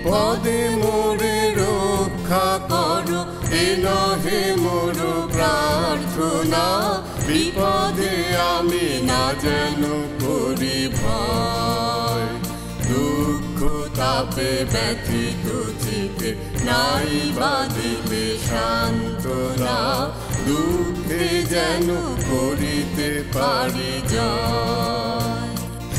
বিপদে মোরে রক্ষা করো, এ নহে মোর প্রার্থনা। বিপদে আমি না যেন করি ভয়, দুঃখ তাপে ব্যথিত চিতে নাই বাঁধিতে সান্ত্বনা। দুঃখে যেন করিতে পারি জয়।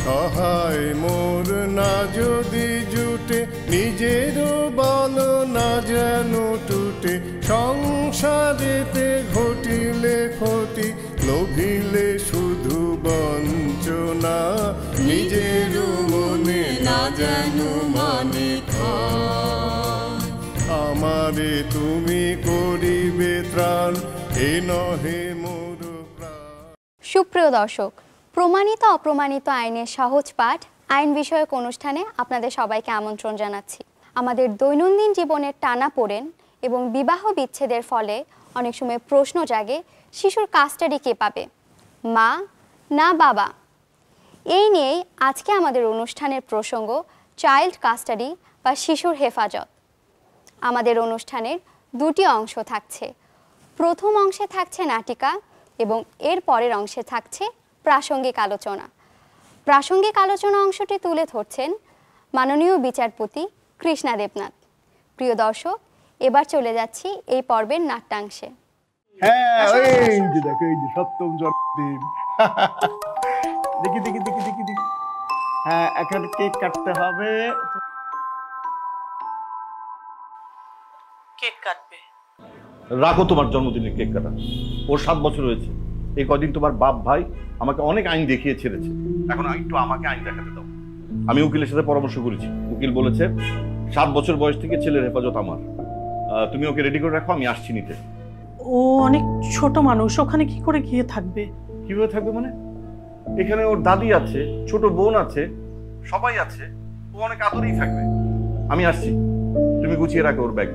সহায় মোর না যদি জুটে, নিজের বল না যেন টুটে। সংসারেতে ঘটিলে ক্ষতি, লোভিলে শুধু বঞ্চনা। নিজের মনে না যেন মানে ক্ষয়, আমারে তুমি করিবে ত্রাণ, এ নহে মোর প্রাণ। সুপ্রিয় দর্শক, প্রমাণিত অপ্রমাণিত আইনের সহজ পাঠ আইন বিষয়ক অনুষ্ঠানে আপনাদের সবাইকে আমন্ত্রণ জানাচ্ছি। আমাদের দৈনন্দিন জীবনের টানাপোড়েন এবং বিবাহ বিচ্ছেদের ফলে অনেক সময় প্রশ্ন জাগে, শিশুর কাস্টাডি কে পাবে, মা না বাবা? এই নিয়েই আজকে আমাদের অনুষ্ঠানের প্রসঙ্গ চাইল্ড কাস্টাডি বা শিশুর হেফাজত। আমাদের অনুষ্ঠানের দুটি অংশ থাকছে। প্রথম অংশে থাকছে নাটিকা এবং এর পরের অংশে থাকছে প্রাসঙ্গিক আলোচনা। প্রাসঙ্গিক আলোচনা অংশটি তুলে ধরছেন মাননীয় বিচারপতি কৃষ্ণা দেবনাথ। প্রিয় দর্শক, এবার চলে যাচ্ছি এই পর্বের নাট্যাংশে। হ্যাঁ, এই যে দেখো, এই যে সপ্তম জন্মদিন। দেখি দেখি দেখি দেখি দেখি। হ্যাঁ, এখন কেক কাটতে হবে। কেক কাটবে? রাখো তোমার জন্মদিনের কেক কাটা। ওর 7 বছর হয়েছে। এই কদিন তোমার বাপ ভাই আমাকে অনেক আইন দেখিয়ে ছেড়েছে, এখন একটু আমাকে আইন দেখাতে দাও। আমি উকিলের সাথে পরামর্শ করেছি। উকিল বলেছে 7 বছর বয়স থেকে ছেলের হেফাজত আমার। তুমি ওকে রেডি করে রাখো, আমি আসছি নিতে। ও অনেক ছোট মানুষ, ওখানে কি করে গিয়ে থাকবে? কিভাবে থাকবে মানে? এখানে ওর দাদি আছে, ছোট বোন আছে, সবাই আছে, ও অনেক আদরেই থাকবে। আমি আসছি, তুমি গুছিয়ে রাখো ওর ব্যাগ।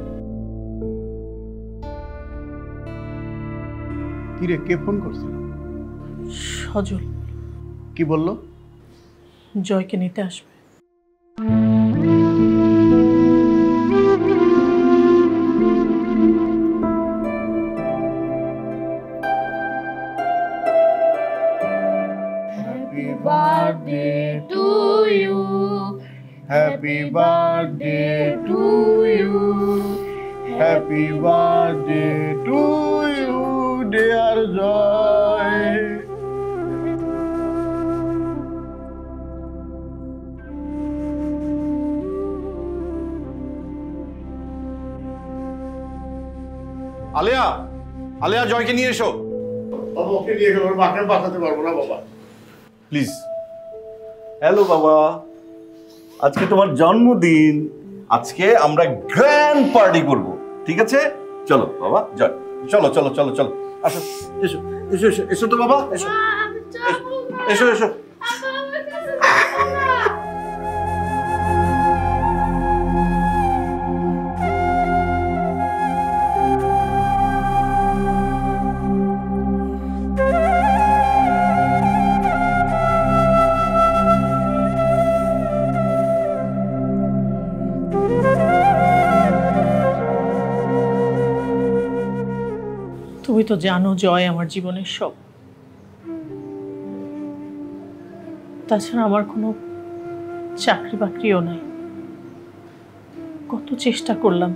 কিরে, কে ফোন করছিল? সজল। কি বললো? জয়কে নিতে আসবে। Happy birthday to you, happy birthday to you, happy birthday to you, dear Joy. Alia, Alia, জয়কে নিয়ে এসো। বাবা, ওকে নিয়ে গেল, ওর মাকে বাঁচাতে পারবো না বাবা, প্লিজ। হ্যালো বাবা, আজকে তোমার জন্মদিন। আজকে আমরা গ্র্যান্ড পার্টি করব, ঠিক আছে? চলো বাবা, জয়, চলো চলো চলো চলো, আসো, এসো এসো এসো এসো তো বাবা, এসো এসো এসো। তুমি তো জানো জয় আমার জীবনের সব। তাছাড়া আমার কোনো চাকরি বাকরিও নাই। কত চেষ্টা করলাম,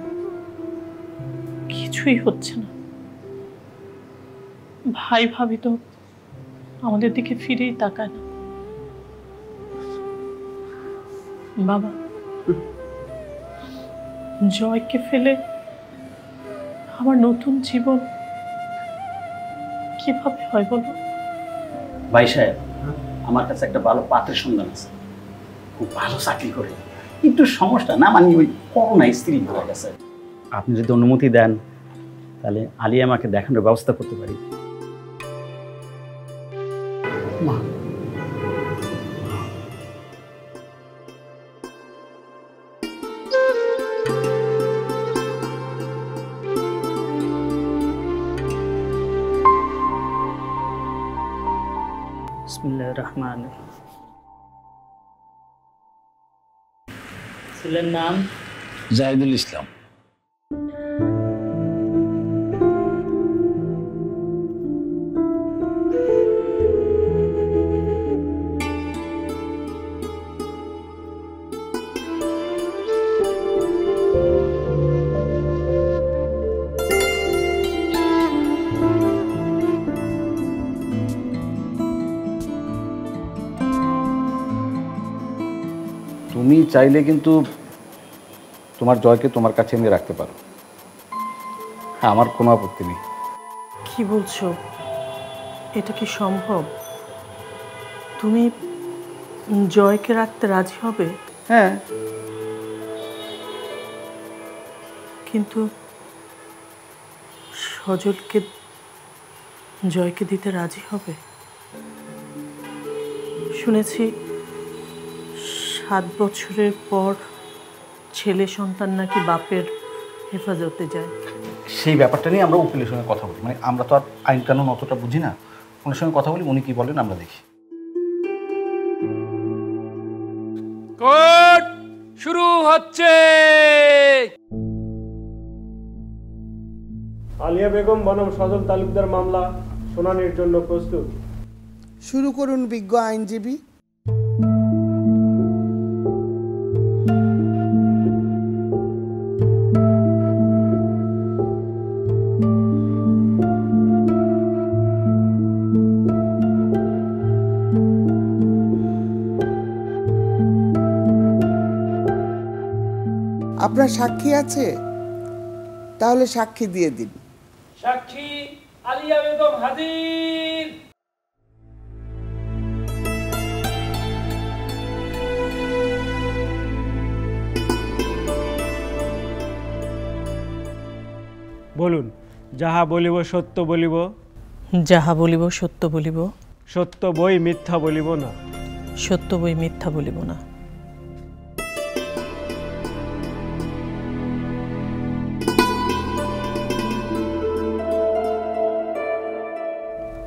কিছুই হচ্ছে না। ভাই ভাবি তো আমাদের দিকে ফিরেই তাকায় না। বাবা, জয়কে ফেলে আমার নতুন জীবন কিভাবে হয় বলো? ভাই সাহেব, আমার কাছে একটা ভালো পাত্রের সন্ধান আছে, খুব ভালো চাকরি করে, একটু সমস্যা না, মানে ওই করোনা স্ত্রী হয়ে গেছে। আপনি যদি অনুমতি দেন তাহলে আলিয়া আমাকে দেখানোর ব্যবস্থা করতে পারি। মা, বিসমিল্লাহির রহমানির রহিম। ছেলের নাম জাহিদুল ইসলাম। তুমি চাইলে কিন্তু তোমার জয়কে তোমার কাছে এনে রাখতে পারো। হ্যাঁ, আমার কোনো আপত্তি নেই। কি বলছো? এটা কি সম্ভব? তুমি জয়কে রাখতে রাজি হবে? হ্যাঁ, কিন্তু সজলকে জয়কে দিতে রাজি হবে? শুনেছি 7 বছরের পর ছেলে সন্তান নাকি বাপের হেফাজতে যায়। সেই ব্যাপারটা নিয়ে আমরা উকিলের সঙ্গে কথা বলি। মানে আমরা তো আর আইন কানুন অতটা বুঝি না, ওনার সঙ্গে কথা বলি, উনি কি বলেন আমরা দেখি। কোর্ট শুরু হচ্ছে। আলিয়া বেগম বনাম সজল তালুকদার মামলা শুনানির জন্য প্রস্তুত। শুরু করুন বিজ্ঞ আইনজীবী। আপনার সাক্ষী আছে? তাহলে সাক্ষী দিয়ে দিন। সাক্ষী আলিয়া বেগম হাজির। বলুন। যাহা বলিব সত্য বলিব, যাহা বলিব সত্য বলিব, সত্য বই মিথ্যা বলিব না। সত্য বই মিথ্যা বলিব না।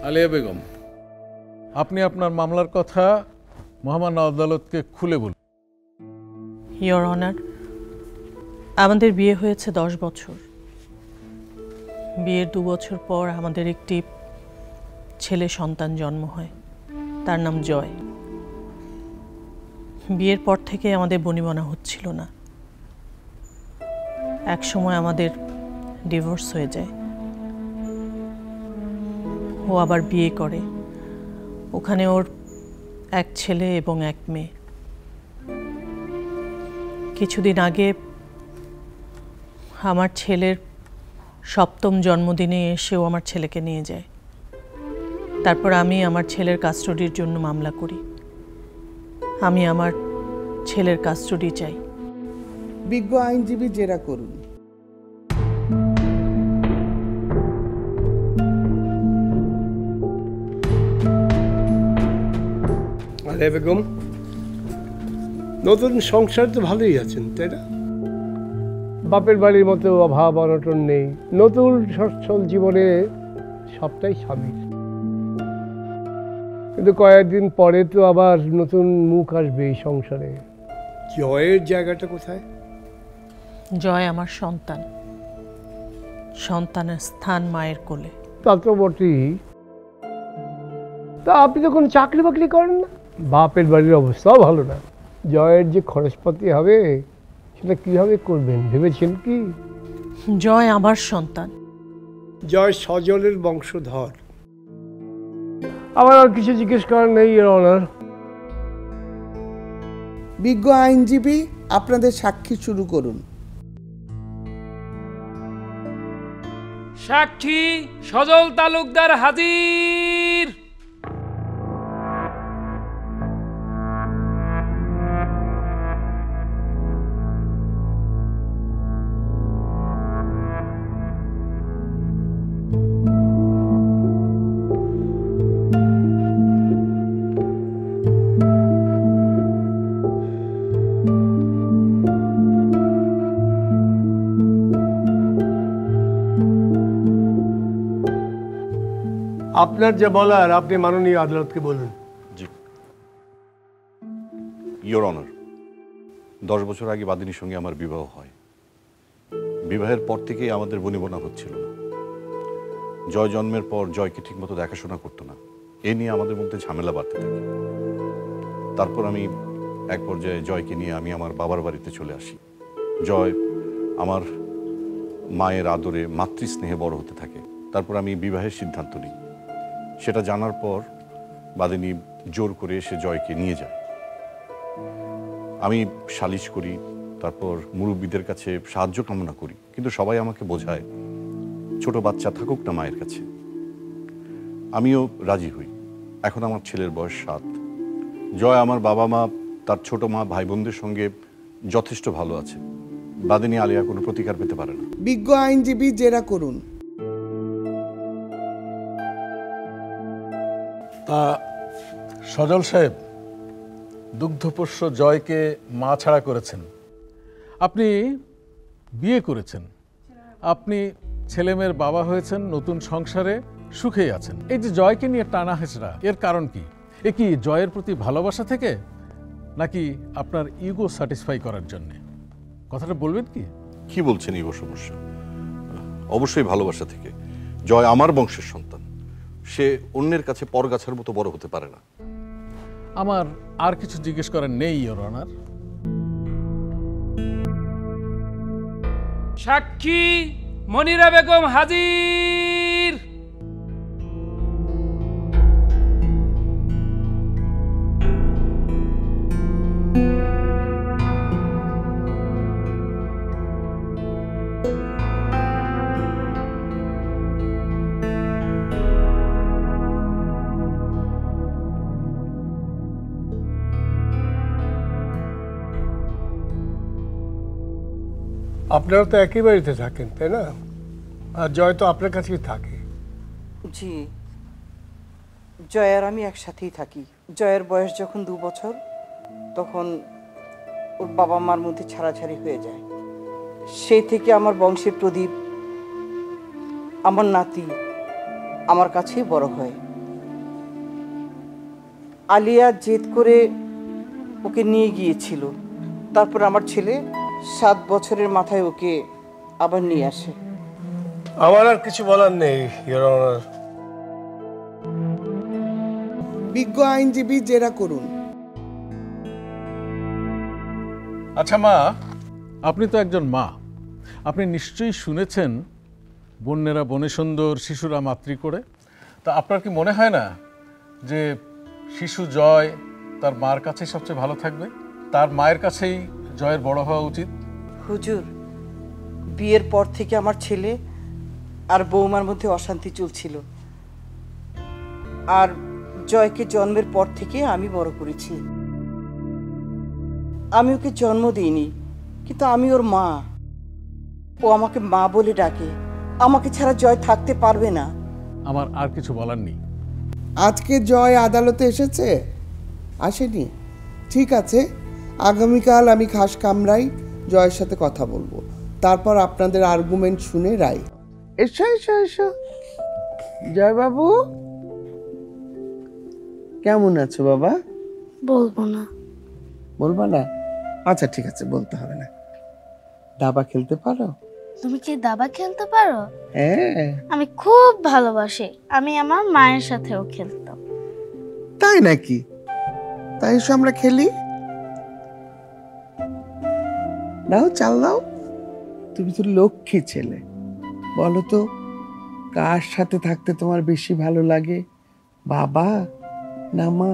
আলিয়া বেগম, আপনি আপনার মামলার কথা মহামান্য আদালতকে খুলে বলুন। ইয়োর অনার, আমাদের বিয়ে হয়েছে 10 বছর। বিয়ের 2 বছর পর আমাদের একটি ছেলে সন্তান জন্ম হয়, তার নাম জয়। বিয়ের পর থেকে আমাদের বনিবনা হচ্ছিল না। এক সময় আমাদের ডিভোর্স হয়ে যায়। ও আবার বিয়ে করে। ওখানে ওর এক ছেলে এবং এক মেয়ে। কিছুদিন আগে আমার ছেলের 7ম জন্মদিনে এসেও আমার ছেলেকে নিয়ে যায়। তারপর আমি আমার ছেলের কাস্টডির জন্য মামলা করি। আমি আমার ছেলের কাস্টডি চাই। বিজ্ঞ আইনজীবী জেরা করুন। আলিয়া বেগম, নতুন সংসার তো ভালোই আছেন, তাই না? বাপের বাড়ির মতো অভাব অনটন নেই। নতুন সচ্ছল জীবনে সবটাই স্বামীর। কিন্তু কয়েকদিন পরে তো আবার নতুন মুখ আসবে এই সংসারে। জয়ের জায়গাটা কোথায়? জয় আমার সন্তান। সন্তানের স্থান মায়ের কোলে। তা তো বটেই। তা আপনি তো কোনো চাকরি বাকরি করেন না। বাপের বাড়ির অবস্থাও ভালো না। জয়ের যে খরচপাতি হবে সেটা কিভাবে করবেন ভেবেছেন কি? জয় আমার সন্তান। জয় সজলের বংশধর। আমার আর কিছু জিজ্ঞেস করার নেই, ইওর অনার। বিজ্ঞ আইনজীবী, আপনাদের সাক্ষী শুরু করুন। সাক্ষী সজল তালুকদার হাজির। আপনার যা বলার আপনি মাননীয় আদালতকে বলুন। জি, ইওর অনার, 10 বছর আগে বাদিনীর সঙ্গে আমার বিবাহ হয়। বিবাহের পর থেকেই আমাদের বনিবনা হচ্ছিল না। জয় জন্মের পর জয়কে ঠিকমতো দেখাশোনা করতো না, এ নিয়ে আমাদের মধ্যে ঝামেলা বাড়তে থাকে। তারপর আমি এক পর্যায়ে জয়কে নিয়ে আমি আমার বাবার বাড়িতে চলে আসি। জয় আমার মায়ের আদরে মাতৃস্নেহে বড় হতে থাকে। তারপর আমি বিবাহের সিদ্ধান্ত নিই। সেটা জানার পর বাদিনী জোর করে এসে জয়কে নিয়ে যায়। আমি সালিশ করি, তারপর মুরব্বীদের কাছে সাহায্য কামনা করি, কিন্তু সবাই আমাকে বোঝায় ছোট বাচ্চা থাকুক না মায়ের কাছে। আমিও রাজি হই। এখন আমার ছেলের বয়স 7। জয় আমার বাবা মা, তার ছোট মা, ভাই বোনদের সঙ্গে যথেষ্ট ভালো আছে। বাদিনী আলিয়া কোনো প্রতিকার পেতে পারে না। বিজ্ঞ আইনজীবী জেরা করুন। তা সজল সাহেব, দুগ্ধপোষ্য জয়কে মা ছাড়া করেছেন, আপনি বিয়ে করেছেন, আপনি ছেলেমেয়ের বাবা হয়েছেন, নতুন সংসারে সুখেই আছেন। এই যে জয়কে নিয়ে টানা হেঁচড়া, এর কারণ কি? এ কি জয়ের প্রতি ভালোবাসা থেকে, নাকি আপনার ইগো স্যাটিসফাই করার জন্য? কথাটা বলবেন কি? কি বলছেন ইগো সমস্যা? অবশ্যই ভালোবাসা থেকে। জয় আমার বংশের সন্তান, সে অন্যের কাছে পরগাছার মতো বড় হতে পারে না। আমার আর কিছু জিজ্ঞেস করার নেই, ইওর অনার। সাক্ষী মনিরা বেগম হাজির। আপনারা তো একই বাড়িতে থাকেন, তাই না? আর জয় তো আপনার কাছেই থাকে। জি, জয় আর আমি একসাথেই থাকি। জয়ের বয়স যখন 2 বছর, তখন ওর বাবা মার মধ্যে ছাড়াছাড়ি হয়ে যায়। সেই থেকে আমার বংশের প্রদীপ, আমার নাতি আমার কাছেই বড় হয়। আলিয়া জেদ করে ওকে নিয়ে গিয়েছিল, তারপর আমার ছেলে 7 বছরের মাথায় ওকে আবার নিয়ে আসে। আমার আর কিছু বলার নেই, ইওর অনার। বিজ্ঞ আইনজীবী জেরা করুন। আচ্ছা মা, আপনি তো একজন মা, আপনি নিশ্চয়ই শুনেছেন বন্যেরা বনে সুন্দর, শিশুরা মাতৃ করে। তা আপনার কি মনে হয় না যে শিশু জয় তার মার কাছেই সবচেয়ে ভালো থাকবে? তার মায়ের কাছেই জয়ের বড় হওয়া উচিত। হুজুর, বিয়ের পর থেকে আমার ছেলে আর বৌমার মধ্যে অশান্তি চলছিল। আর জয়কে জন্মের পর থেকে আমি বড় করেছি। আমি ওকে জন্ম দিইনি, কিন্তু আমি ওর মা। ও আমাকে মা বলে ডাকে। আমাকে ছাড়া জয় থাকতে পারবে না। আমার আর কিছু বলার নেই। আজকে জয় আদালতে এসেছে? আসেনি? ঠিক আছে, আগামীকাল আমি খাস কামরায় জয়ের সাথে কথা বলবো, তারপর আপনাদের আর্গুমেন্ট শুনে রায়। এসো এসো এসো। জয়বাবু, কেমন আছো বাবা? বলবো না। বলবা না? আচ্ছা ঠিক আছে, বলতে হবে না। দাবা খেলতে পারো? তুমি কি দাবা খেলতে পারো? হ্যাঁ। আমি খুব ভালোবাসি। আমি আমার মায়ের সাথেও খেলতাম। তাই নাকি? তাই এসো আমরা খেলি। নাও চাল দাও। তুমি তো লক্ষ্মী ছেলে। বলো তো, কার সাথে থাকতে তোমার বেশি ভালো লাগে, বাবা না মা?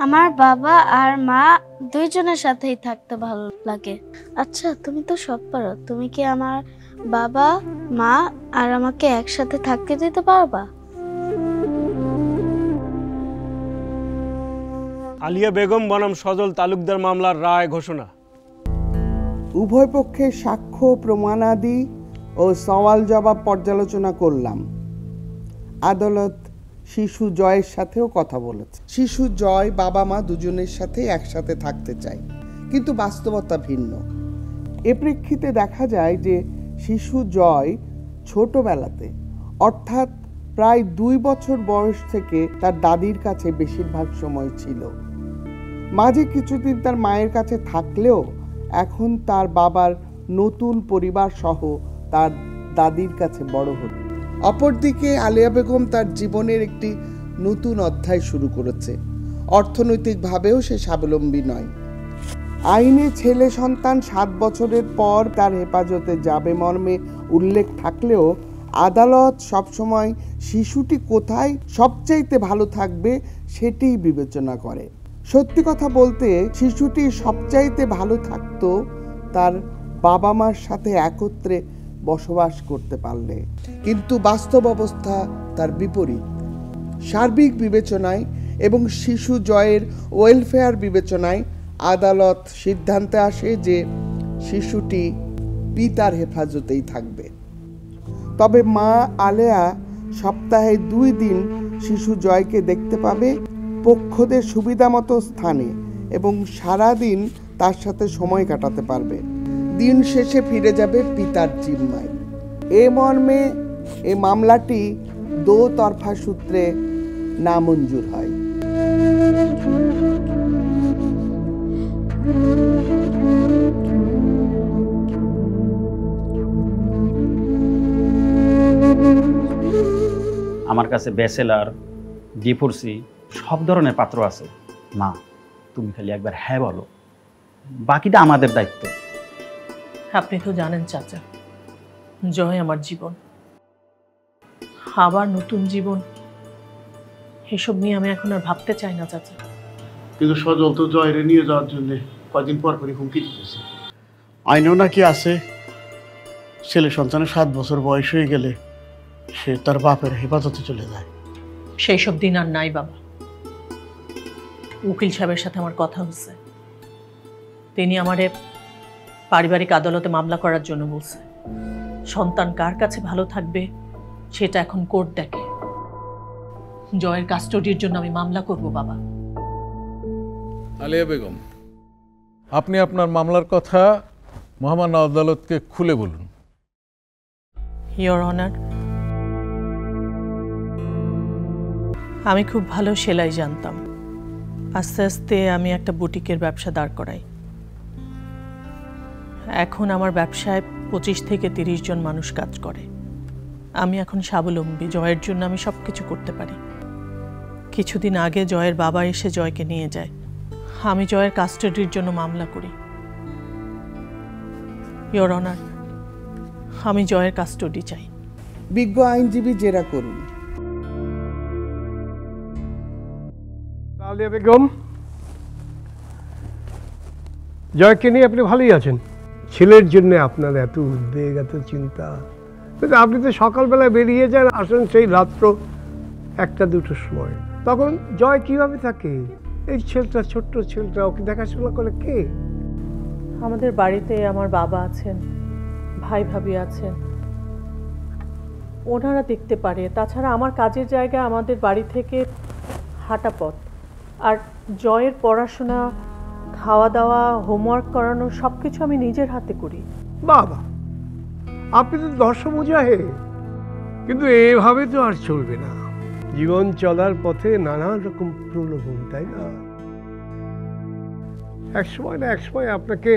আমার বাবা আর মা দুইজনের সাথেই থাকতে ভালো লাগে। আচ্ছা, তুমি তো সব পারো। তুমি কি আমার বাবা, মা আর আমাকে একসাথে থাকতে দিতে পারবা? আলিয়া বেগম বনাম সজল তালুকদার মামলার রায় ঘোষণা। উভয় পক্ষের সাক্ষ্য, প্রমাণাদি ও সওয়াল জবাব পর্যালোচনা করলাম। আদালত শিশু জয়ের সাথেও কথা বলেছে। শিশু জয় বাবা মা দুজনের সাথে একসাথে থাকতে চায়, কিন্তু বাস্তবতা ভিন্ন। এ প্রেক্ষিতে দেখা যায় যে শিশু জয় ছোটবেলাতে, অর্থাৎ প্রায় 2 বছর বয়স থেকে তার দাদির কাছে বেশিরভাগ সময় ছিল। মাঝে কিছুদিন তার মায়ের কাছে থাকলেও এখন তার বাবার নতুন পরিবার সহ তার দাদির কাছে বড় হল। অপরদিকে আলিয়া বেগম তার জীবনের একটি নতুন অধ্যায় শুরু করেছে। অর্থনৈতিকভাবেও সে স্বাবলম্বী নয়। আইনে ছেলে সন্তান 7 বছরের পর তার হেফাজতে যাবে মর্মে উল্লেখ থাকলেও আদালত সবসময় শিশুটি কোথায় সবচাইতে ভালো থাকবে সেটিই বিবেচনা করে। সত্যি কথা বলতে শিশুটি সবচাইতে ভালো থাকতো তার বাবা মার সাথে একত্রে বসবাস করতে পারলে, কিন্তু বাস্তব অবস্থা তার বিপরীত। সার্বিক বিবেচনায় এবং শিশু জয়ের ওয়েলফেয়ার বিবেচনায় আদালত সিদ্ধান্তে আসে যে শিশুটি পিতার হেফাজতেই থাকবে। তবে মা আলেয়া সপ্তাহে 2 দিন শিশু জয়কে দেখতে পাবে পক্ষদের সুবিধামতো স্থানে এবং সারাদিন তার সাথে সময় কাটাতে পারবে। দিন শেষে ফিরে যাবে পিতার জিম্মায়। এ মর্মে এ মামলাটি দোতরফা সূত্রে নামঞ্জুর হয়। আমার কাছে ব্যাচেলার, ডিভোর্সি সব ধরনের পাত্র আছে। মা, তুমি খালি একবার হ্যাঁ বলো, বাকিটা আমাদের দায়িত্ব। আপনি তো জানেন চাচা, জয় আমার জীবন, আবার নতুন জীবন, এসব নিয়ে আমি এখন আর ভাবতে চাই না চাচা। কিন্তু সজল তো জয়রে নিয়ে যাওয়ার জন্য কয়েকদিন পর পরই হুমকি দিতেছে। আইনেও নাকি আছে ছেলে সন্তানের 7 বছর বয়স হয়ে গেলে সে তার বাপের হেফাজতে চলে যায়। সেই সব দিন আর নাই বাবা। উকিল সাহেবের সাথে আমার কথা হচ্ছে, তিনি আমারে পারিবারিক আদালতে মামলা করার জন্য বলছে। সন্তান কার কাছে ভালো থাকবে সেটা এখন কোর্ট দেখে। জয়ের কাস্টডির জন্য আমি মামলা করব বাবা। আলিয়া বেগম, আপনি আপনার মামলার কথা মহামান্য আদালতকে খুলে বলুন। ইয়োর অনার, আমি খুব ভালো সেলাই জানতাম। আস্তে আস্তে আমি একটা বুটিকের ব্যবসা দাঁড় করাই। এখন আমার ব্যবসায় 25 থেকে 30 জন মানুষ কাজ করে। আমি এখন স্বাবলম্বী। জয়ের জন্য আমি সব কিছু করতে পারি। কিছুদিন আগে জয়ের বাবা এসে জয়কে নিয়ে যায়। আমি জয়ের কাস্টডির জন্য মামলা করি। ইয়োর অনার, আমি জয়ের কাস্টডি চাই। বিজ্ঞ আইনজীবী জেরা করুন। আলিয়া বেগম, জয়কে নিয়ে আপনি ভালোই আছেন। ছেলের জন্য আপনার এত উদ্বেগ, এত চিন্তা, কিন্তু আপনি তো সকালবেলায় বেরিয়ে যান, আসেন সেই রাত্র 1টা-2টোর সময়। তখন জয় কিভাবে থাকে? এই ছেলেটা, ছোট্ট ছেলেটা, ওকে দেখাশোনা করে কে? আমাদের বাড়িতে আমার বাবা আছেন, ভাই ভাবি আছেন, ওনারা দেখতে পারে। তাছাড়া আমার কাজের জায়গা আমাদের বাড়ি থেকে হাঁটা পথ। আর জয়ের পড়াশোনা, খাওয়া দাওয়া, হোমওয়ার্ক করানো সব কিছু আমি নিজের হাতে করি। বাবা, আপনি তো দর্শমুজাহে। কিন্তু এভাবে তো আর চলবে না। জীবন চলার পথে নানান রকম প্রলোভন, তাই না? একসময় না একসময় আপনাকে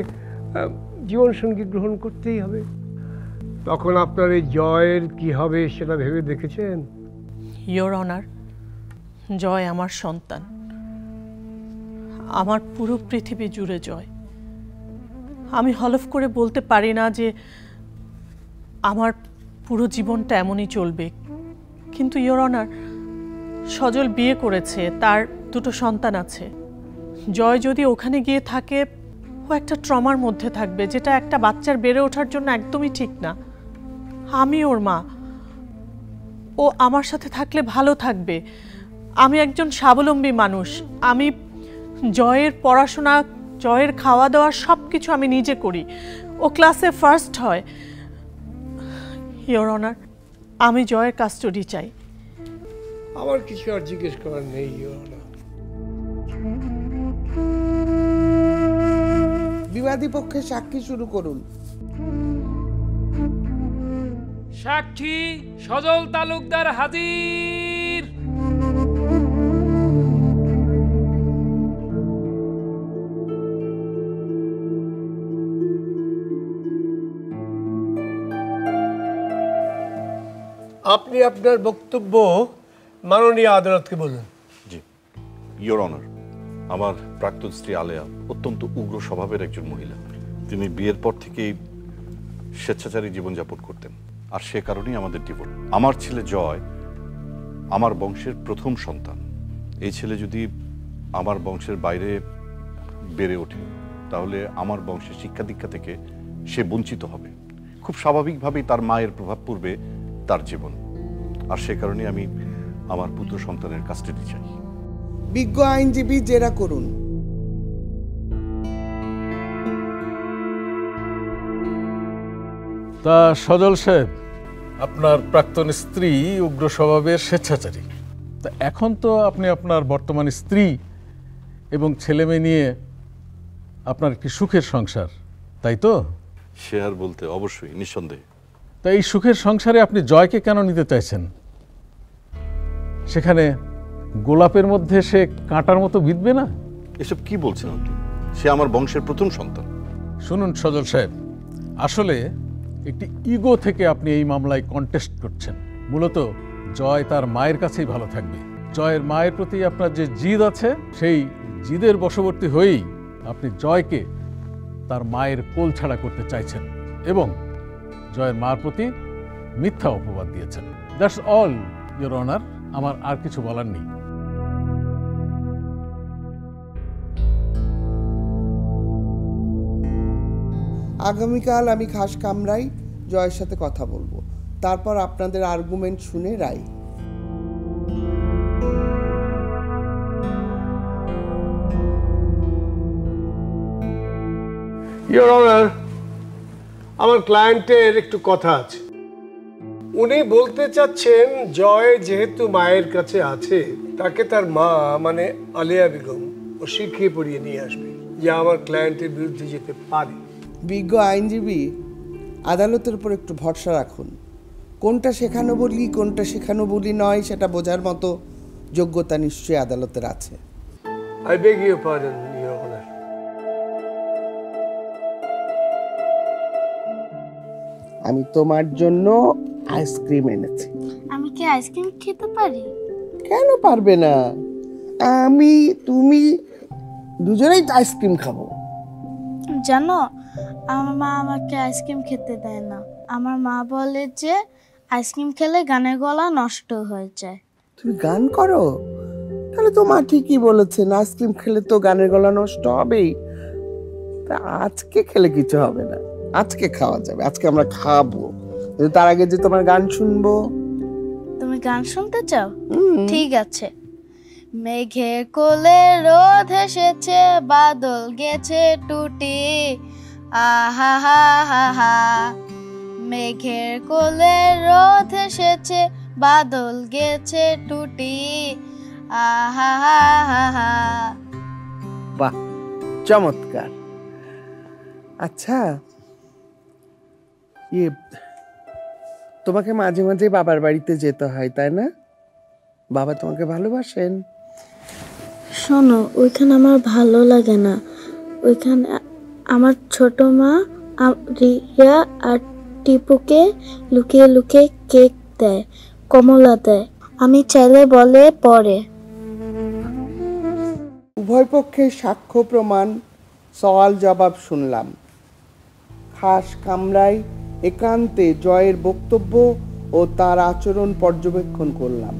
জীবনসঙ্গী গ্রহণ করতেই হবে। তখন আপনার এই জয়ের কি হবে সেটা ভেবে দেখেছেন? ইয়োর অনার, জয় আমার সন্তান, আমার পুরো পৃথিবী জুড়ে জয়। আমি হলফ করে বলতে পারি না যে আমার পুরো জীবনটা এমনই চলবে। কিন্তু ইয়োর অনার, সজল বিয়ে করেছে, তার 2টো সন্তান আছে। জয় যদি ওখানে গিয়ে থাকে, ও একটা ট্রমার মধ্যে থাকবে, যেটা একটা বাচ্চার বেড়ে ওঠার জন্য একদমই ঠিক না। আমি ওর মা, ও আমার সাথে থাকলে ভালো থাকবে। আমি একজন স্বাবলম্বী মানুষ। আমি জয়ের পড়াশোনা, জয়ের খাওয়া দাওয়া সব কিছু আমি নিজে করি। ও ক্লাসে ফার্স্ট হয়। ইয়োর অনার, আমি জয়ের কাস্টডি চাই। আমার কিছু আর জিজ্ঞেস করার নেই, ইয়োর অনার। বিবাদী পক্ষে সাক্ষী শুরু করুন। সাক্ষী সজল তালুকদার হাজির। আপনি আপনার বক্তব্য মাননীয় আদালতকে বলুন। জি, ইয়োর অনার, আমার প্রাক্তন স্ত্রী আলেয়া অত্যন্ত উগ্র স্বভাবের একজন মহিলা। তিনি বিয়ের পর থেকেই স্বেচ্ছাচারী জীবনযাপন করতেন, আর সে কারণেই আমাদের ডিভোর্স। আমার ছেলে জয় আমার বংশের প্রথম সন্তান। এই ছেলে যদি আমার বংশের বাইরে বেড়ে ওঠে তাহলে আমার বংশের শিক্ষা দীক্ষা থেকে সে বঞ্চিত হবে। খুব স্বাভাবিকভাবেই তার মায়ের প্রভাব পড়বে তার জীবন, আর সে কারণে আমি আমার পুত্র সন্তানের কাস্টাডি চাই। বিজ্ঞ আইনজীবী জেরা করুন। তা সজল সাহেব, আপনার প্রাক্তন স্ত্রী উগ্র স্বভাবের স্বেচ্ছাচারী। তা এখন তো আপনি আপনার বর্তমান স্ত্রী এবং ছেলে মেয়ে নিয়ে আপনার একটি সুখের সংসার, তাই তো? সে আর বলতে, অবশ্যই, নিঃসন্দেহে। তা এই সুখের সংসারে আপনি জয়কে কেন নিতে চাইছেন? সেখানে গোলাপের মধ্যে সে কাঁটার মতো বিঁধবে না? এসব কি বলছেন আপনি? সে আমার বংশের প্রথম সন্তান। শুনুন সজল সাহেব, আসলে একটি ইগো থেকে আপনি এই মামলায় কন্টেস্ট করছেন। মূলত জয় তার মায়ের কাছেই ভালো থাকবে। জয়ের মায়ের প্রতি আপনার যে জিদ আছে, সেই জিদের বশবর্তী হয়েই আপনি জয়কে তার মায়ের কোল ছাড়া করতে চাইছেন এবং জয়ের মার প্রতি মিথ্যা অপবাদ দিয়েছেন। দ্যাটস অল ইয়োর অনার, আমার আর কিছু বলার নেই। আগামীকাল আমি খাস কামরায় জয়ের সাথে কথা বলবো, তারপর আপনাদের আর্গুমেন্ট শুনে রায়। ইয়োর অনার, আমার ক্লায়েন্টের একটু কথা আছে। উনি বলতে চাচ্ছেন জয় যেহেতু মায়ের কাছে আছে, তাকে তার মা মানে আলিয়া বেগম ও শিখিয়ে পড়িয়ে নিয়ে আসবে, যা আমার ক্লায়েন্টের বিরুদ্ধে যেতে পারে। বিজ্ঞ আইনজীবী, আদালতের উপর একটু ভরসা রাখুন। কোনটা শেখানো বলি কোনটা শেখানো বলি নয় সেটা বোঝার মতো যোগ্যতা নিশ্চয়ই আদালতের আছে। I beg your pardon your honour. আমি তোমার জন্য আইসক্রিম এনেছি। আমি কি আইসক্রিম খেতে পারি? কেন পারবে না? আমি তুমি দুজনেই আইসক্রিম খাবো। জানো, আমার মা আমাকে আইসক্রিম খেতে দেয় না। আমার মা বলে যে আইসক্রিম খেলে গানের গলা নষ্ট হয়ে যায়। তুমি গান করো? তাহলে তো মা ঠিকই বলেছেন, আইসক্রিম খেলে তো গানের গলা নষ্ট হবেই। তা আজকে খেলে কিছু হবে না, আজকে খাওয়া যাবে, আজকে আমরা খাবো। কিন্তু তার আগে যে তোমার গান শুনবো। তুমি গান শুনতে চাও? ঠিক আছে। মেঘের কোলে রোদ এসেছে, বাদল গেছে টুটি, আহা হা হা হা। মেঘের কোলে রোদ এসেছে, বাদল গেছে টুটি, আহা হা হা হা। বাহ, চমৎকার। আচ্ছা, তোমাকে মাঝে মাঝে বাবার বাড়িতে যেতে হয়, তাই না? বাবা তোমাকে ভালোবাসেন? শোনো, ওইখানে আমার ভালো লাগে না। ওইখানে আমার ছোট মা রিয়া আর টিপুকে লুকিয়ে লুকিয়ে কেক দেয়, কমলা দেয়। আমি চাইলে বলে পড়ে। উভয় পক্ষের সাক্ষ্য প্রমাণ সওয়াল জবাব শুনলাম। খাস কামরায় একান্তে জয়ের বক্তব্য ও তার আচরণ পর্যবেক্ষণ করলাম।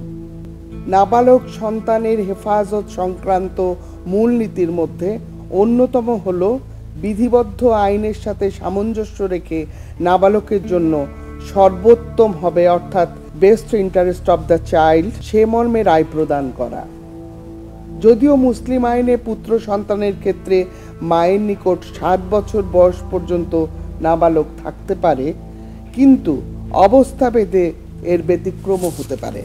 নাবালক সন্তানের হেফাজত সংক্রান্ত মূলনীতির মধ্যে অন্যতম হল বিধিবদ্ধ আইনের সাথে সামঞ্জস্য রেখে নাবালকের জন্য সর্বোত্তম হবে, অর্থাৎ best interest of the child, সে মর্মে রায় প্রদান করা। যদিও মুসলিম আইনে পুত্র সন্তানের ক্ষেত্রে মায়ের নিকট 7 বছর বয়স পর্যন্ত নাবালক থাকতে পারে, কিন্তু অবস্থা ভেদে এর ব্যতিক্রমও হতে পারে।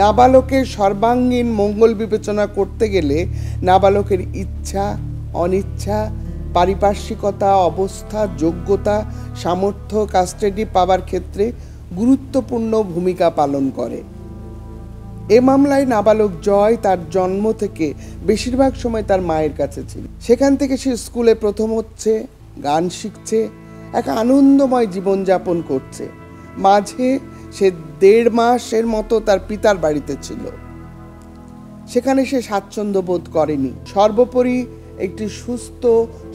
নাবালকের সর্বাঙ্গীন মঙ্গল বিবেচনা করতে গেলে নাবালকের ইচ্ছা, অনিচ্ছা, পারিপার্শ্বিকতা, অবস্থা, যোগ্যতা, সামর্থ্য কাস্টাডি পাওয়ার ক্ষেত্রে গুরুত্বপূর্ণ ভূমিকা পালন করে। এ মামলায় নাবালক জয় তার জন্ম থেকে বেশিরভাগ সময় তার মায়ের কাছে ছিল। সেখান থেকে সে স্কুলে প্রথম হচ্ছে, গান শিখছে, এক আনন্দময় জীবনযাপন করছে। মাঝে সে 1.5 মাসের মতো তার পিতার বাড়িতে ছিল, সেখানে সে স্বাচ্ছন্দ্য বোধ করেনি। সর্বোপরি একটি সুস্থ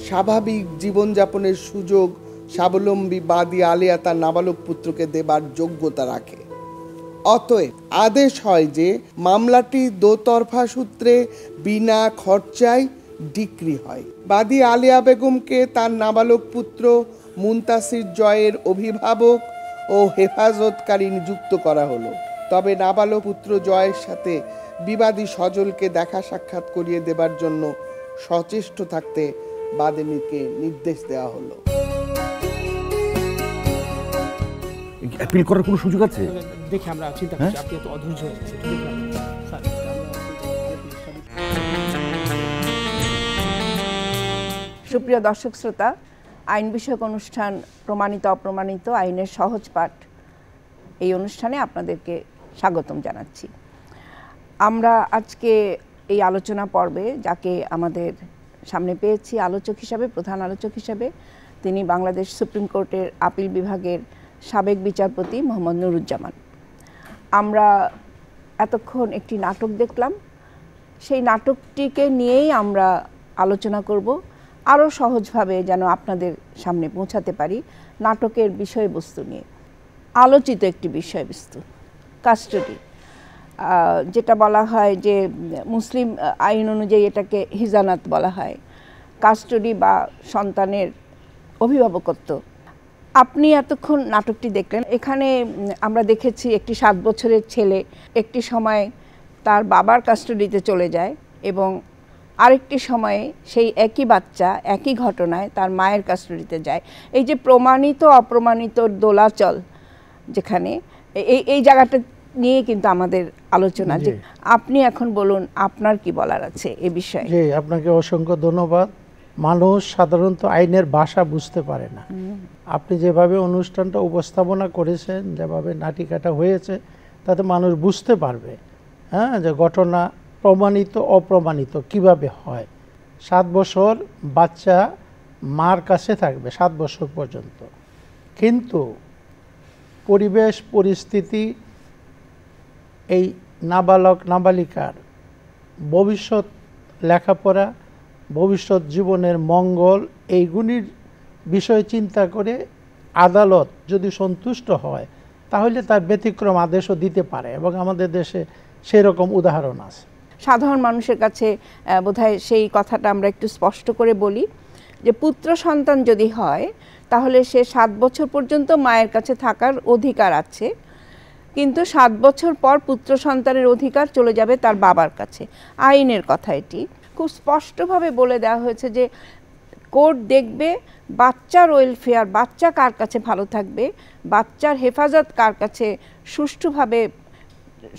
স্বাভাবিক জীবনযাপনের সুযোগ স্বাবলম্বী বাদী আলিয়া তার নাবালক পুত্রকে দেবার যোগ্যতা রাখে। অতএব আদেশ হয় যে মামলাটি দোতরফা সূত্রে বিনা খরচায় ডিক্রি হয়। বাদী আলিয়া বেগমকে তার নাবালক পুত্র মুনতাসির জয়ের অভিভাবক ও হেফাজতকারী নিযুক্ত করা হলো। তবে নাবালক পুত্র জয়ের সাথে বিবাদী সজলকে দেখা সাক্ষাৎ করিয়ে দেবার জন্য সচেষ্ট থাকতে বাদিনীকে নির্দেশ দেওয়া হলো। অ্যাপিল করার কোনো সুযোগ আছে? দেখে আমরা চিন্তা করছি, আপনি এত অধৈর্য হয়ে গেছেন। সুপ্রিয় দর্শক শ্রোতা, আইন বিষয়ক অনুষ্ঠান প্রমাণিত অপ্রমাণিত আইনের সহজ পাঠ, এই অনুষ্ঠানে আপনাদেরকে স্বাগতম জানাচ্ছি। আমরা আজকে এই আলোচনা পর্বে যাকে আমাদের সামনে পেয়েছি আলোচক হিসাবে, প্রধান আলোচক হিসাবে, তিনি বাংলাদেশ সুপ্রিম কোর্টের আপিল বিভাগের সাবেক বিচারপতি মোহাম্মদ নুরুজ্জামান। আমরা এতক্ষণ একটি নাটক দেখলাম, সেই নাটকটিকে নিয়েই আমরা আলোচনা করব আরও সহজভাবে যেন আপনাদের সামনে পৌঁছাতে পারি। নাটকের বিষয়বস্তু নিয়ে আলোচিত একটি বিষয়বস্তু কাস্টাডি, যেটা বলা হয় যে মুসলিম আইন অনুযায়ী এটাকে হিজানাত বলা হয়, কাস্টাডি বা সন্তানের অভিভাবকত্ব। আপনি এতক্ষণ নাটকটি দেখলেন, এখানে আমরা দেখেছি একটি 7 বছরের ছেলে একটি সময় তার বাবার কাস্টাডিতে চলে যায় এবং আরেকটি সময়ে সেই একই বাচ্চা একই ঘটনায় তার মায়ের কাস্টাডিতে যায়। এই যে প্রমাণিত অপ্রমাণিত দোলাচল, যেখানে এই জায়গাটা নিয়ে কিন্তু আমাদের আলোচনা। যে আপনি এখন বলুন আপনার কি বলার আছে এ বিষয়ে। জি, আপনাকে অসংখ্য ধন্যবাদ। মানুষ সাধারণত আইনের ভাষা বুঝতে পারে না। আপনি যেভাবে অনুষ্ঠানটা উপস্থাপনা করেছেন, যেভাবে নাটিকাটা হয়েছে, তাতে মানুষ বুঝতে পারবে হ্যাঁ যে ঘটনা প্রমাণিত অপ্রমাণিত কিভাবে হয়। 7 বছর বাচ্চা মার কাছে থাকবে 7 বছর পর্যন্ত, কিন্তু পরিবেশ পরিস্থিতি এই নাবালক নাবালিকার ভবিষ্যৎ লেখাপড়া, ভবিষ্যৎ জীবনের মঙ্গল, এইগুলির বিষয়ে চিন্তা করে আদালত যদি সন্তুষ্ট হয় তাহলে তার ব্যতিক্রম আদেশও দিতে পারে, এবং আমাদের দেশে সেরকম উদাহরণ আছে। সাধারণ মানুষের কাছে বোধহয় সেই কথাটা আমরা একটু স্পষ্ট করে বলি যে পুত্র সন্তান যদি হয় তাহলে সে 7 বছর পর্যন্ত মায়ের কাছে থাকার অধিকার আছে, কিন্তু 7 বছর পর পুত্র সন্তানের অধিকার চলে যাবে তার বাবার কাছে। আইনের কথা এটি খুব স্পষ্টভাবে বলে দেওয়া হয়েছে যে কোর্ট দেখবে বাচ্চার ওয়েলফেয়ার, বাচ্চা কার কাছে ভালো থাকবে, বাচ্চার হেফাজত কার কাছে সুষ্ঠুভাবে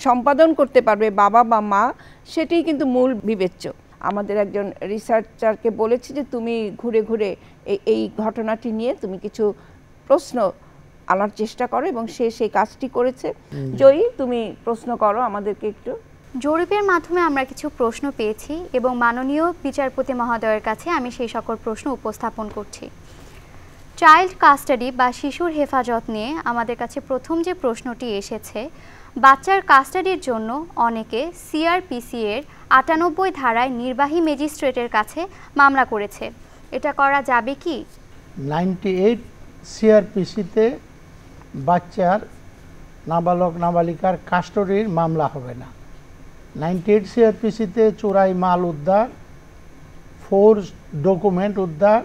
সম্পাদন করতে পারবে বাবা বা মা, সেটাই কিন্তু মূল বিবেচ্য। আমাদের একজন রিসার্চারকে বলেছি যে তুমি ঘুরে ঘুরে এই ঘটনাটি নিয়ে তুমি কিছু প্রশ্ন আনার চেষ্টা করো, এবং সে সেই কাজটি করেছে। জয়ী, তুমি প্রশ্ন করো আমাদেরকে একটু। জরিপের মাধ্যমে আমরা কিছু প্রশ্ন পেয়েছি এবং মাননীয় বিচারপতি মহোদয়ের কাছে আমি সেই সকল প্রশ্ন উপস্থাপন করছি। চাইল্ড কাস্টাডি বা শিশুর হেফাজত নিয়ে আমাদের কাছে প্রথম যে প্রশ্নটি এসেছে, বাচ্চার কাস্টাডির জন্য অনেকে সিআরপিসি এর 98 ধারায় নির্বাহী ম্যাজিস্ট্রেটের কাছে মামলা করেছে, এটা করা যাবে কি? 98 সিআরপিসিতে বাচ্চার নাবালক নাবালিকার কাস্টাডির মামলা হবে না। 98 সিআরপিসিতে চোরাই মাল উদ্ধার, ফোর্স ডকুমেন্ট উদ্ধার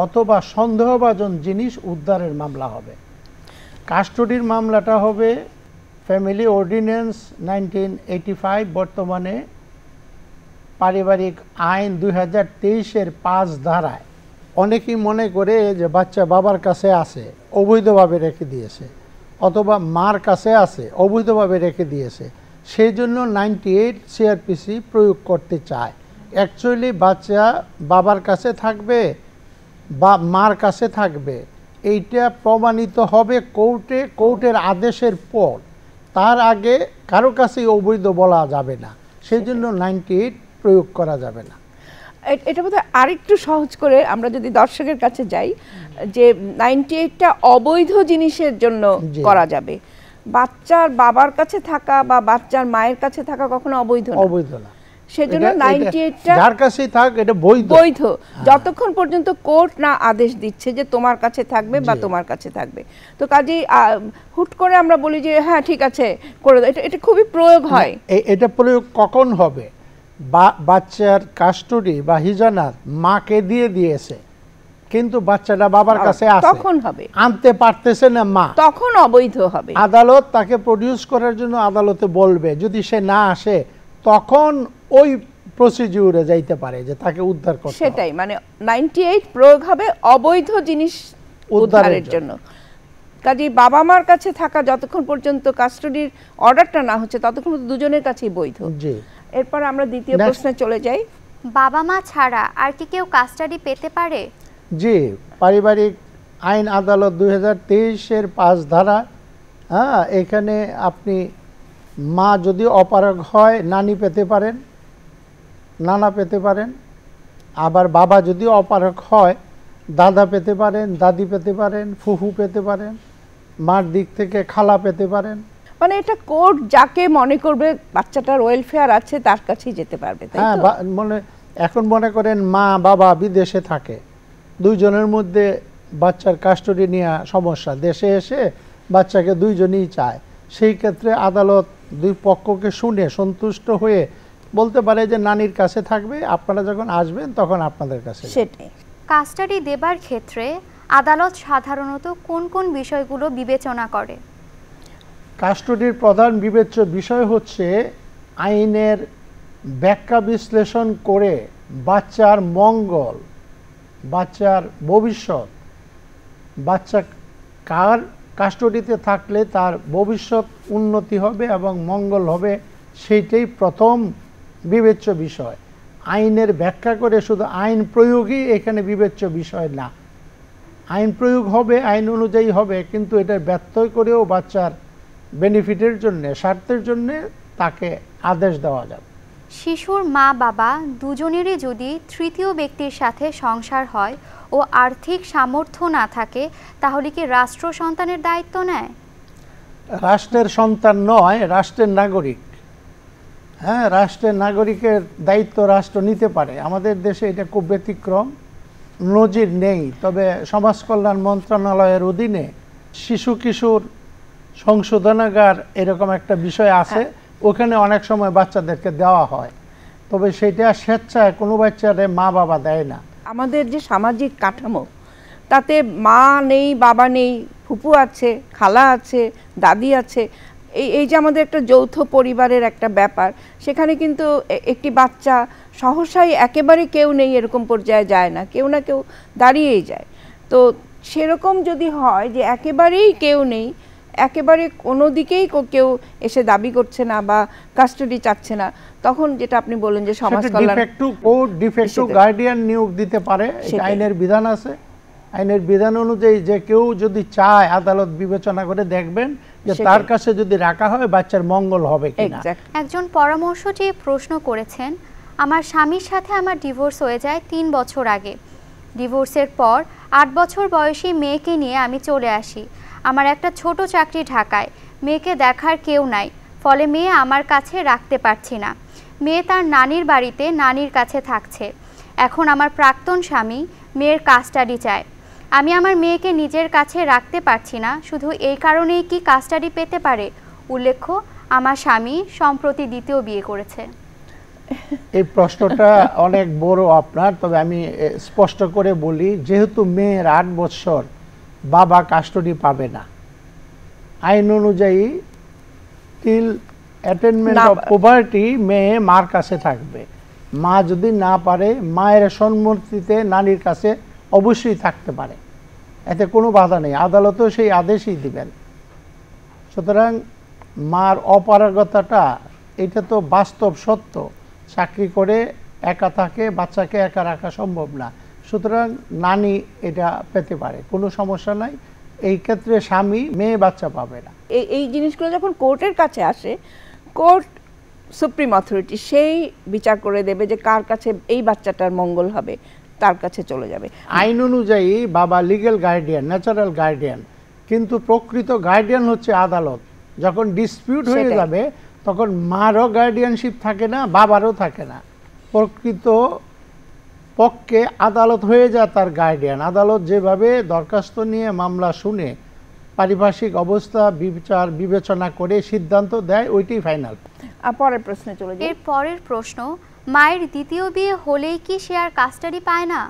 অথবা সন্দেহভাজন জিনিস উদ্ধারের মামলা হবে। কাস্টাডির মামলাটা হবে ফ্যামিলি অর্ডিন্যান্স 1985, বর্তমানে পারিবারিক আইন 2023-এর 5 ধারায়। অনেকেই মনে করে যে বাচ্চা বাবার কাছে আছে, অবৈধভাবে রেখে দিয়েছে, অথবা মার কাছে আছে, অবৈধভাবে রেখে দিয়েছে, সেই জন্য 98 সিআরপিসি প্রয়োগ করতে চায়। অ্যাকচুয়ালি বাচ্চা বাবার কাছে থাকবে বা মার কাছে থাকবে, এইটা প্রমাণিত হবে কোর্টে, কোর্টের আদেশের পর। তার আগে কারো কাছেই অবৈধ বলা যাবে না, সেই জন্য 98 প্রয়োগ করা যাবে না। এটা বোধহয় আরেকটু সহজ করে আমরা যদি দর্শকের কাছে যাই, যে 98টা অবৈধ জিনিসের জন্য করা যাবে। বাচ্চার বাবার কাছে থাকা বা বাচ্চার মায়ের কাছে থাকা কখনো অবৈধ না। অবৈধ না, সেজন্য 98টা যার কাছেই থাক এটা বৈধ, বৈধ যতক্ষণ পর্যন্ত কোর্ট না আদেশ দিচ্ছে যে তোমার কাছে থাকবে বা তোমার কাছে থাকবে। তো কাজেই হুট করে আমরা বলি যে হ্যাঁ ঠিক আছে করে দাও, এটা খুবই প্রয়োগ হয়। এটা প্রয়োগ কখন হবে? বাচ্চার কাস্টডি বা হিজানার মাকে দিয়ে দিয়েছে, কিন্তু বাচ্চাটা বাবার কাছে আছে, তখন হবে। আনতে পারতেছে না মা, তখন অবৈধ হবে। আদালত তাকে প্রডিউস করার জন্য আদালতে বলবে, যদি সে না আসে তখন ওই প্রসিডিউরে যাইতে পারে যে তাকে উদ্ধার করতে। সেটাই, মানে 98 প্রয়োগ হবে অবৈধ জিনিস উদ্ধারের জন্য। কাজেই বাবা মার কাছে থাকা যতক্ষণ পর্যন্ত কাস্টডির অর্ডারটা না হচ্ছে ততক্ষণ পর্যন্ত দুজনের কাছেই বৈধ। জি। এরপর আমরা দ্বিতীয় প্রশ্নে চলে যাই। বাবা মা ছাড়া আর কি কেউ কাস্টাডি পেতে পারে? জি, পারিবারিক আইন আদালত 2023-এর 5 ধারা, হ্যাঁ, এখানে আপনি মা যদি অপারগ হয় নানি পেতে পারেন, নানা পেতে পারেন, আবার বাবা যদি অপারগ হয় দাদা পেতে পারেন, দাদি পেতে পারেন, ফুফু পেতে পারেন, মার দিক থেকে খালা পেতে পারেন। মানে এটা কোর্ট যাকে মনে করবে বাচ্চাটার ওয়েলফেয়ার আছে তার কাছেই যেতে পারবে, তাই হ্যাঁ, তো? এখন মনে করেন মা বাবা বিদেশে থাকে, দুইজনের মধ্যে বাচ্চার কাস্টডি নেওয়া সমস্যা, দেশে এসে বাচ্চাকে দুইজনই চায়, সেই ক্ষেত্রে আদালত দুই পক্ষকে শুনে সন্তুষ্ট হয়ে বলতে পারে যে নানির কাছে থাকবে, আপনারা যখন আসবেন তখন আপনাদের কাছে। সেটাই। কাস্টাডি দেবার ক্ষেত্রে আদালত সাধারণত কোন কোন বিষয়গুলো বিবেচনা করে? কাস্টডির প্রধান বিবেচ্য বিষয় হচ্ছে আইনের ব্যাখ্যা বিশ্লেষণ করে বাচ্চার মঙ্গল, বাচ্চার ভবিষ্যৎ, বাচ্চা কার কাস্টডিতে থাকলে তার ভবিষ্যৎ উন্নতি হবে এবং মঙ্গল হবে, সেইটাই প্রথম বিবেচ্য বিষয়। আইনের ব্যাখ্যা করে শুধু আইন প্রয়োগই এখানে বিবেচ্য বিষয় না। আইন প্রয়োগ হবে, আইন অনুযায়ী হবে, কিন্তু এটা ব্যত্যয় করেও বাচ্চার বেনিফিটের জন্য, স্বার্থের জন্য তাকে আদেশ দেওয়া যাবে। শিশুর মা বাবা দুজনেরই যদি তৃতীয় ব্যক্তির সাথে সংসার হয় ও আর্থিক সামর্থ্য না থাকে, তাহলে কি রাষ্ট্র সন্তানের দায়িত্ব নেয়? রাষ্ট্রের সন্তান নয়, রাষ্ট্রের নাগরিক। হ্যাঁ, রাষ্ট্রের নাগরিকের দায়িত্ব রাষ্ট্র নিতে পারে। আমাদের দেশে এটা খুব ব্যতিক্রম, নজির নেই। তবে সমাজ কল্যাণ মন্ত্রণালয়ের অধীনে শিশু কিশোর সংশোধনাগার এরকম একটা বিষয় আছে, ওখানে অনেক সময় বাচ্চাদেরকে দেওয়া হয়, তবে সেটা স্বেচ্ছায় কোনো বাচ্চারে মা বাবা দেয় না। আমাদের যে সামাজিক কাঠামো, তাতে মা নেই, বাবা নেই, ফুপু আছে, খালা আছে, দাদি আছে, এই যে আমাদের একটা যৌথ পরিবারের একটা ব্যাপার, সেখানে কিন্তু একটি বাচ্চা সহসাই একেবারে কেউ নেই এরকম পর্যায়ে যায় না, কেউ না কেউ দাঁড়িয়েই যায়। তো সেরকম যদি হয় যে একেবারেই কেউ নেই, একেবারে কোনো দিকেই কেউ এসে দাবি করছে না বা কাস্টডি চাচ্ছে না, তখন যেটা আপনি বললেন যে সমাজ কল্যাণ ডিফেক্টিভ গার্ডিয়ান নিয়োগ দিতে পারে, আইনের বিধান আছে। আইনের বিধান অনুযায়ী যে কেউ যদি চায় আদালত বিবেচনা করে দেখবেন যে তার কাছে যদি রাখা হয় বাচ্চার মঙ্গল হবে কিনা। একজন পরামর্শটি প্রশ্ন করেছেন, আমার স্বামীর সাথে আমার ডিভোর্স হয়ে যায় 3 বছর আগে। ডিভোর্সের পর 8 বছর বয়সী মেয়েকে নিয়ে আমি চলে আসি। আমার একটা ছোট চাকরি ঢাকায়, মেয়েকে দেখার কেউ নাই, ফলে মেয়ে আমার কাছে রাখতে পারছি না। মেয়ে তার নানির বাড়িতে নানির কাছে থাকছে। এখন আমার প্রাক্তন স্বামী মেয়ের কাস্টাডি চায়। আমি আমার মেয়েকে নিজের কাছে রাখতে পারছি না, শুধু এই কারণেই কি কাস্টাডি পেতে পারে? উল্লেখ্য, আমার স্বামী সম্প্রতি দ্বিতীয় বিয়ে করেছে। এই প্রশ্নটা অনেক বড় আপনার, তবে আমি স্পষ্ট করে বলি, যেহেতু মেয়ের 8 বছর, বাবা কাস্টডি পাবে না। আইন অনুযায়ী টিল অ্যাটেনমেন্ট অফ পভার্টি মেয়ে মার কাছে থাকবে। মা যদি না পারে, মায়ের সম্মতিতে নানির কাছে অবশ্যই থাকতে পারে, এতে কোনো বাধা নেই, আদালতও সেই আদেশই দিবেন। সুতরাং মার অপারগতাটা এটা তো বাস্তব সত্য, চাকরি করে একা থাকে, বাচ্চাকে একা রাখা সম্ভব না, সুতরাং নানি এটা পেতে পারে, কোনো সমস্যা নাই। এই ক্ষেত্রে স্বামী মেয়ে বাচ্চা পাবে না। এই জিনিসগুলো যখন কোর্টের কাছে আসে, কোর্ট সুপ্রিম অথরিটি সেই বিচার করে দেবে যে কার কাছে এই বাচ্চাটার মঙ্গল হবে, তার কাছে চলে যাবে। আইন অনুযায়ী বাবা লিগ্যাল গার্ডিয়ান, ন্যাচারাল গার্ডিয়ান, কিন্তু প্রকৃত গার্ডিয়ান হচ্ছে আদালত। যখন ডিসপিউট হয়ে যাবে তখন মারও গার্ডিয়ানশিপ থাকে না, বাবারও থাকে না, প্রকৃত পক্ষে আদালত হয়ে যায় তার গার্ডিয়ান। আদালত যেভাবে দরখাস্ত নিয়ে মামলা শুনে পারিপার্শ্বিক অবস্থা বিচার বিবেচনা করে সিদ্ধান্ত দেয়, ওইটাই ফাইনাল। পরের প্রশ্নে চলে যাই। এর পরের প্রশ্ন, মায়ের দ্বিতীয় বিয়ে হলেই কি সে আর কাস্টাডি পায় না?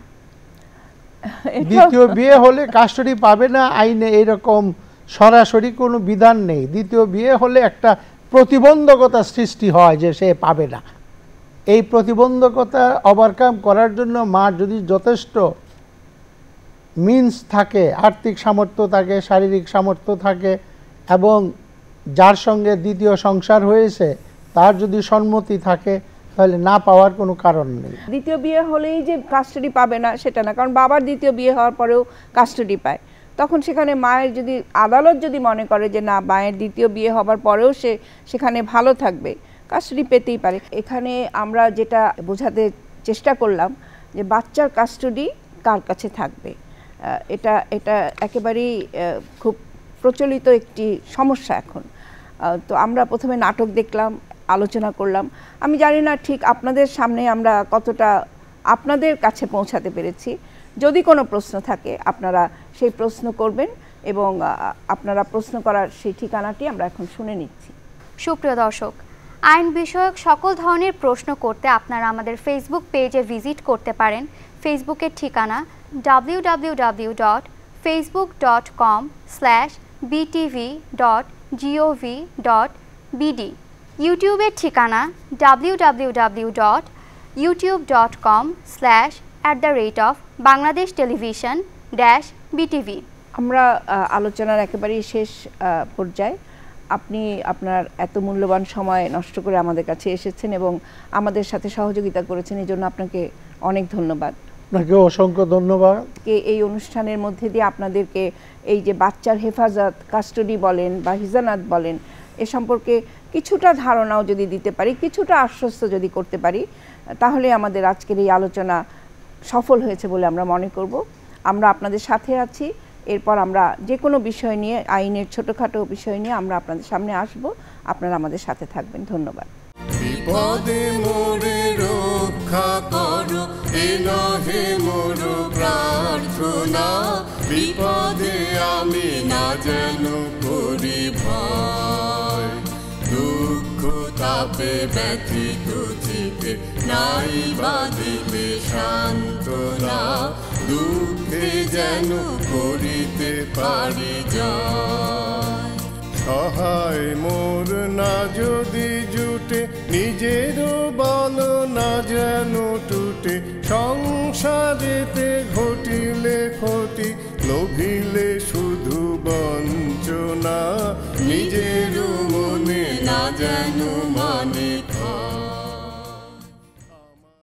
দ্বিতীয় বিয়ে হলে কাস্টাডি পাবে না, আইনে এরকম সরাসরি কোনো বিধান নেই। দ্বিতীয় বিয়ে হলে একটা প্রতিবন্ধকতা সৃষ্টি হয় যে সে পাবে না। এই প্রতিবন্ধকতা ওভারকাম করার জন্য মা যদি যথেষ্ট মিনস থাকে, আর্থিক সামর্থ্য থাকে, শারীরিক সামর্থ্য থাকে, এবং যার সঙ্গে দ্বিতীয় সংসার হয়েছে তার যদি সম্মতি থাকে, তাহলে না পাওয়ার কোনো কারণ নেই। দ্বিতীয় বিয়ে হলেই যে কাস্টাডি পাবে না সেটা না, কারণ বাবার দ্বিতীয় বিয়ে হওয়ার পরেও কাস্টাডি পায়। তখন সেখানে মায়ের যদি আদালত যদি মনে করে যে না, মায়ের দ্বিতীয় বিয়ে হবার পরেও সে সেখানে ভালো থাকবে, কাস্টাডি পেতেই পারে। এখানে আমরা যেটা বোঝাতে চেষ্টা করলাম যে বাচ্চার কাস্টাডি কার কাছে থাকবে, এটা এটা একেবারেই খুব প্রচলিত একটি সমস্যা এখন। তো আমরা প্রথমে নাটক দেখলাম, আলোচনা করলাম। আমি জানি না ঠিক আপনাদের সামনে আমরা কতটা আপনাদের কাছে পৌঁছাতে পেরেছি। যদি কোনো প্রশ্ন থাকে আপনারা সেই প্রশ্ন করবেন, এবং আপনারা প্রশ্ন করার সেই ঠিকানাটি আমরা এখন শুনে নিচ্ছি। সুপ্রিয় দর্শক, আইন বিষয়ক সকল ধরনের প্রশ্ন করতে আপনারা আমাদের ফেসবুক পেজে ভিজিট করতে পারেন। ফেসবুকের ঠিকানা www.facebook.com/btv.gov.bd, ইউটিউবের ঠিকানা www.youtube.com/@BangladeshTelevision-BTV। আমরা আলোচনার একেবারেই শেষ পর্যায়ে। আপনি আপনার এত মূল্যবান সময় নষ্ট করে আমাদের কাছে এসেছেন এবং আমাদের সাথে সহযোগিতা করেছেন, এই জন্য আপনাকে অনেক ধন্যবাদ। আপনাকে অসংখ্য ধন্যবাদ। এই অনুষ্ঠানের মধ্যে দিয়ে আপনাদেরকে এই যে বাচ্চার হেফাজত, কাস্টাডি বলেন বা হিজানাত বলেন, এ সম্পর্কে কিছুটা ধারণাও যদি দিতে পারি, কিছুটা আশ্বস্ত যদি করতে পারি, তাহলে আমাদের আজকের এই আলোচনা সফল হয়েছে বলে আমরা মনে করব। আমরা আপনাদের সাথে আছি। এরপর আমরা যে কোনো বিষয় নিয়ে, আইনের ছোটোখাটো বিষয় নিয়ে আমরা আপনাদের সামনে আসব। আপনারা আমাদের সাথে থাকবেন। ধন্যবাদ। বিপদে মোরে রক্ষা করো, এ নহে মোর প্রার্থনা। বিপদে আমি না যেন করি ভয়, দুঃখ তাপে ব্যথিত চিতে নাই বাঁধিলে সান্ত্বনা। দুঃখে যেন করিতে পারি জয়। সহায় মোর না যদি জুটে, নিজেরও বল না যেন টুটে। সংসারেতে ঘটিলে ক্ষতি, লোভিলে শুধু বঞ্চনা। নিজেরও মনে না যেন মানে